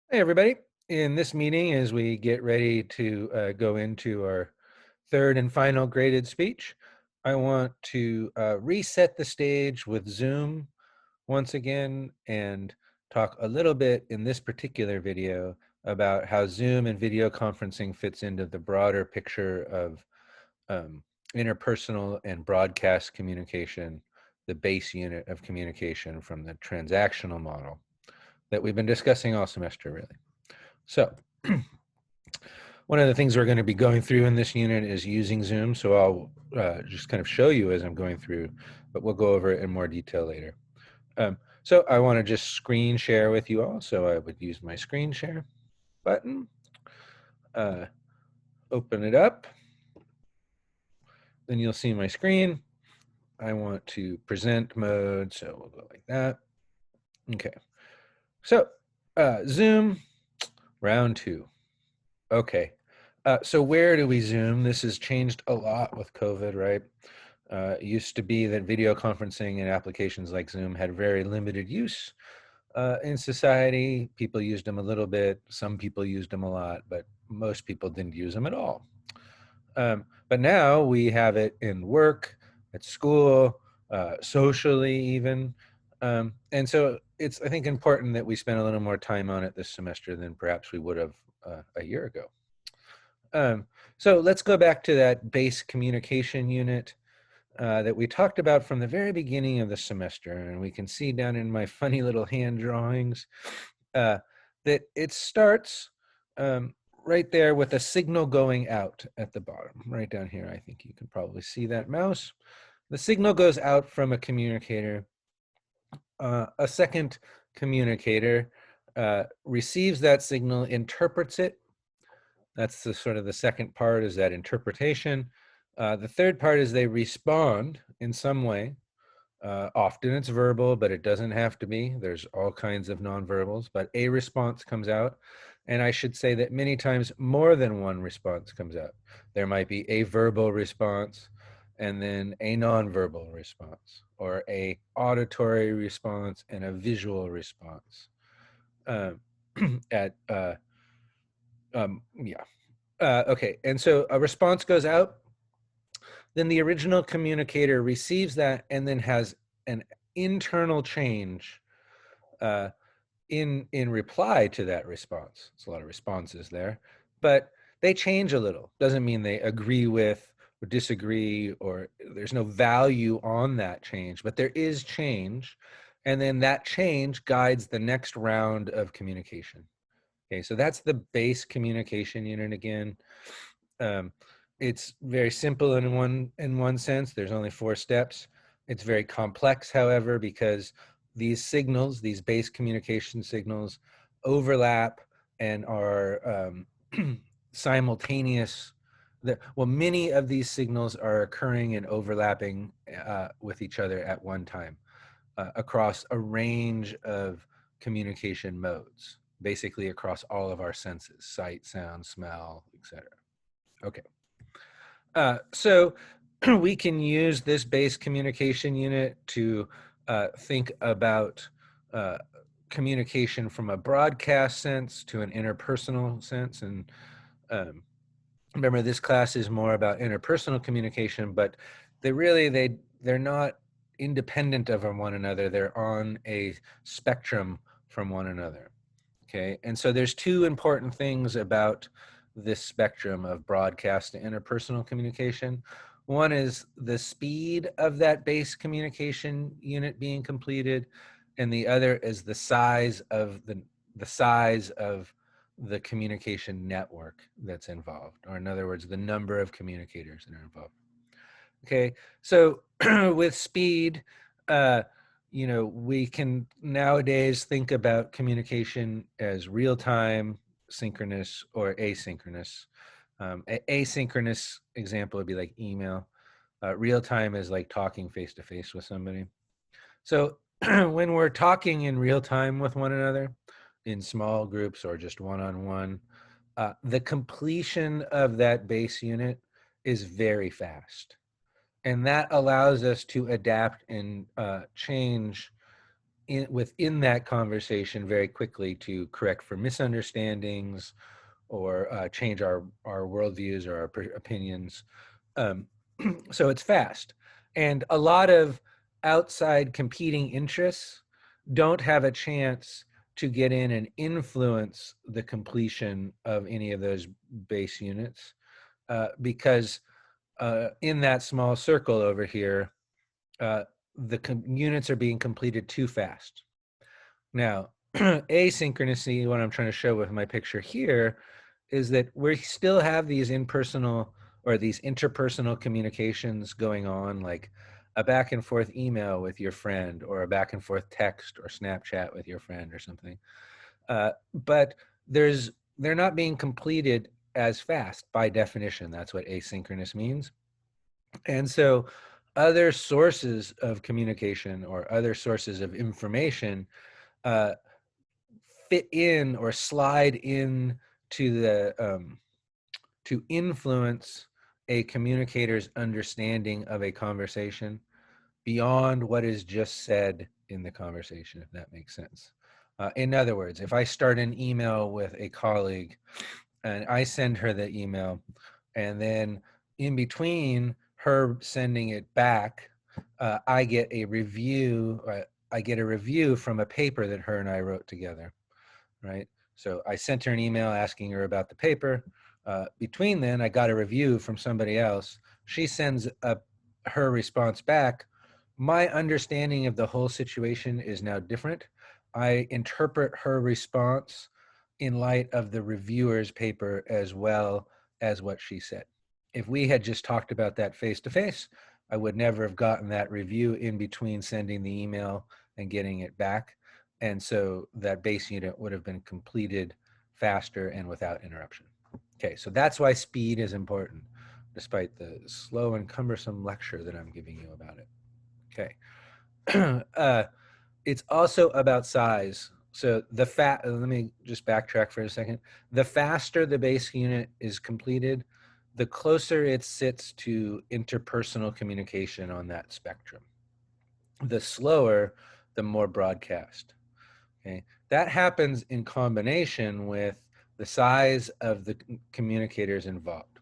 Hey, everybody. In this meeting, as we get ready to go into our third and final graded speech, I want to reset the stage with Zoom once again and talk a little bit in this particular video about how Zoom and video conferencing fits into the broader picture of um, interpersonal and broadcast communication, the base unit of communication from the transactional model that we've been discussing all semester, really. So one of the things we're going to be going through in this unit is using Zoom. So I'll just kind of show you as I'm going through, but we'll go over it in more detail later. So I want to just screen share with you all. So I would use my screen share button, open it up, then you'll see my screen. I want to present mode, so we'll go like that. Okay, so Zoom round 2. Okay, so where do we Zoom? This has changed a lot with COVID, right? It used to be that video conferencing and applications like Zoom had very limited use in society. People used them a little bit. Some people used them a lot, but most people didn't use them at all. But now we have it in work, at school, socially even. And so it's, I think, important that we spend a little more time on it this semester than perhaps we would have a year ago. So let's go back to that base communication unit that we talked about from the very beginning of the semester. And we can see down in my funny little hand drawings that it starts right there with a signal going out at the bottom, right down here. I think you can probably see that mouse. The signal goes out from a communicator. A second communicator receives that signal, interprets it. That's the sort of the second part, is that interpretation. The third part is they respond in some way. Often it's verbal, but it doesn't have to be. There's all kinds of nonverbals, but a response comes out. And I should say that many times more than one response comes out. There might be a verbal response and then a nonverbal response, or a auditory response and a visual response. Okay, and so a response goes out, then the original communicator receives that and then has an internal change in reply to that response. It's a lot of responses there, but they change a little. Doesn't mean they agree with or disagree, or there's no value on that change, but there is change, and then that change guides the next round of communication. Okay, so that's the base communication unit again. It's very simple in one sense. There's only 4 steps. It's very complex, however, because these signals, these base communication signals, overlap and are simultaneous. Well, many of these signals are occurring and overlapping with each other at one time across a range of communication modes, basically across all of our senses: sight, sound, smell, etc. Okay. So we can use this base communication unit to think about communication from a broadcast sense to an interpersonal sense. And remember, this class is more about interpersonal communication, but they're not independent of one another. They're on a spectrum from one another. Okay, and so there's 2 important things about this spectrum of broadcast to interpersonal communication. One is the speed of that base communication unit being completed, and the other is the size of the communication network that's involved, or in other words, the number of communicators that are involved. Okay, so with speed, we can nowadays think about communication as real-time, synchronous, or asynchronous. Asynchronous example would be like email. Real-time is like talking face-to-face with somebody. So when we're talking in real time with one another, in small groups or just one-on-one, the completion of that base unit is very fast. And that allows us to adapt and change within that conversation very quickly to correct for misunderstandings or change our worldviews or our opinions. So it's fast. And a lot of outside competing interests don't have a chance to get in and influence the completion of any of those base units because in that small circle over here, the units are being completed too fast. Now, asynchronously, what I'm trying to show with my picture here is that we still have these impersonal or these interpersonal communications going on, like a back and forth email with your friend or a back and forth text or Snapchat with your friend or something. But they're not being completed as fast by definition. That's what asynchronous means. And so other sources of communication or other sources of information uh, fit in or slide in to the to influence a communicator's understanding of a conversation beyond what is just said in the conversation, if that makes sense. In other words, if I start an email with a colleague and I send her the email, and then in between her sending it back, I get a review. I get a review from a paper that her and I wrote together, right? So I sent her an email asking her about the paper. Between then, I got a review from somebody else. She sends her response back. My understanding of the whole situation is now different. I interpret her response in light of the reviewer's paper as well as what she said. If we had just talked about that face to face, I would never have gotten that review in between sending the email and getting it back. And so that base unit would have been completed faster and without interruption. Okay, so that's why speed is important, despite the slow and cumbersome lecture that I'm giving you about it. Okay. It's also about size. So let me just backtrack for a second. The faster the base unit is completed, the closer it sits to interpersonal communication on that spectrum. The slower, the more broadcast. Okay, that happens in combination with the size of the communicators involved.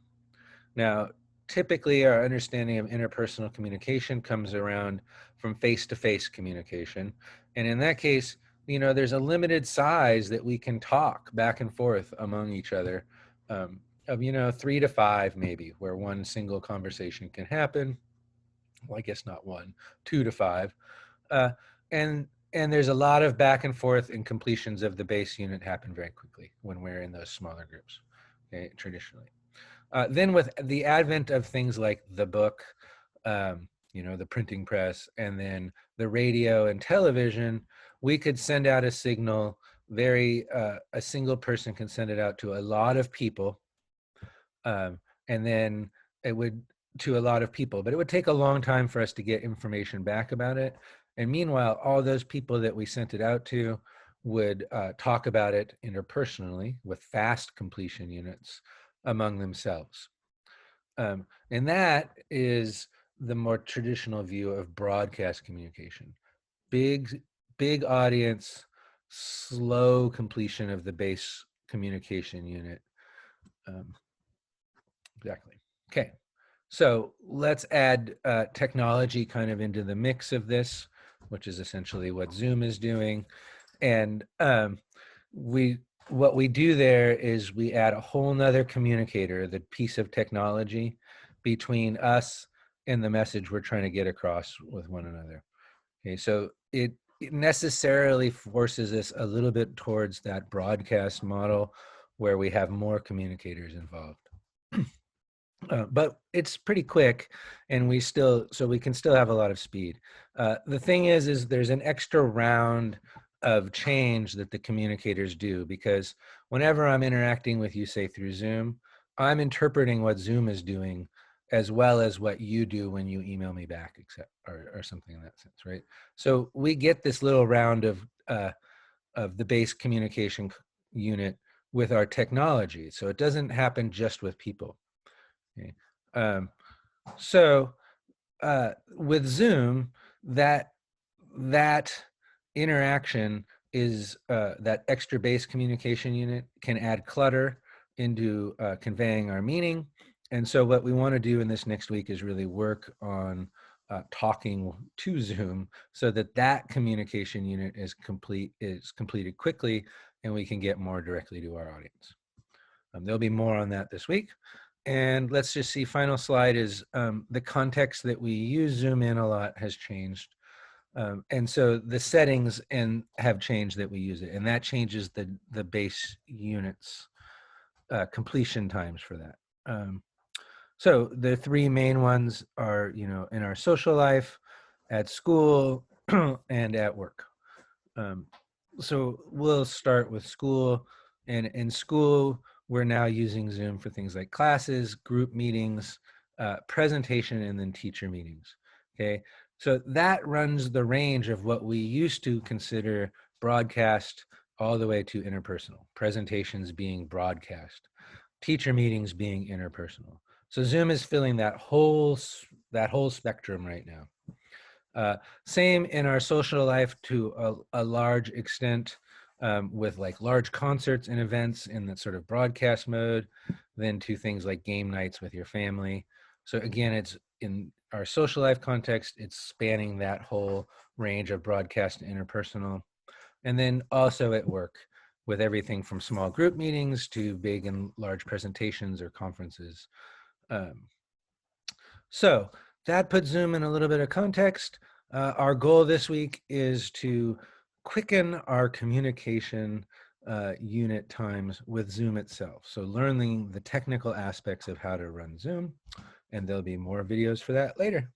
Now, typically our understanding of interpersonal communication comes around from face-to-face communication. And in that case, there's a limited size that we can talk back and forth among each other of 3 to 5 maybe, where one single conversation can happen. Well, I guess not one, 2 to 5. Uh, and there's a lot of back and forth and completions of the base unit happen very quickly when we're in those smaller groups, okay, traditionally. Then with the advent of things like the book, the printing press, and then the radio and television, we could send out a signal a single person can send it out to a lot of people. And then it would to a lot of people, but it would take a long time for us to get information back about it. And meanwhile, all those people that we sent it out to would talk about it interpersonally with fast completion units among themselves. And that is the more traditional view of broadcast communication. Big audience, slow completion of the base communication unit. Exactly. Okay. So let's add technology kind of into the mix of this, which is essentially what Zoom is doing. And what we do there is we add a whole nother communicator, the piece of technology between us and the message we're trying to get across with one another. Okay, so it necessarily forces us a little bit towards that broadcast model where we have more communicators involved. But it's pretty quick, and we can still have a lot of speed. The thing is there's an extra round of change that the communicators do, because whenever I'm interacting with you, say through Zoom, I'm interpreting what Zoom is doing as well as what you do when you email me back, or something in that sense, right? So we get this little round of the base communication unit with our technology. So it doesn't happen just with people. Okay. Um, so with Zoom, that interaction is that extra base communication unit can add clutter into conveying our meaning. And so what we want to do in this next week is really work on talking to Zoom so that that communication unit is completed quickly, and we can get more directly to our audience. There'll be more on that this week. And let's just see, final slide is the context that we use Zoom in a lot has changed. And so the settings have changed that we use it, and that changes the base units completion times for that. So the three main ones are, in our social life, at school, and at work. So we'll start with school. And in school, we're now using Zoom for things like classes, group meetings, presentation, and then teacher meetings. Okay, so that runs the range of what we used to consider broadcast all the way to interpersonal. Presentations being broadcast, teacher meetings being interpersonal. So Zoom is filling that whole spectrum right now. Same in our social life to a large extent, with like large concerts and events in that sort of broadcast mode, then to things like game nights with your family. So again, it's in our social life context, it's spanning that whole range of broadcast to interpersonal. And then also at work, with everything from small group meetings to big and large presentations or conferences. So that puts Zoom in a little bit of context. Our goal this week is to quicken our communication unit times with Zoom itself. So learning the technical aspects of how to run Zoom, and there'll be more videos for that later.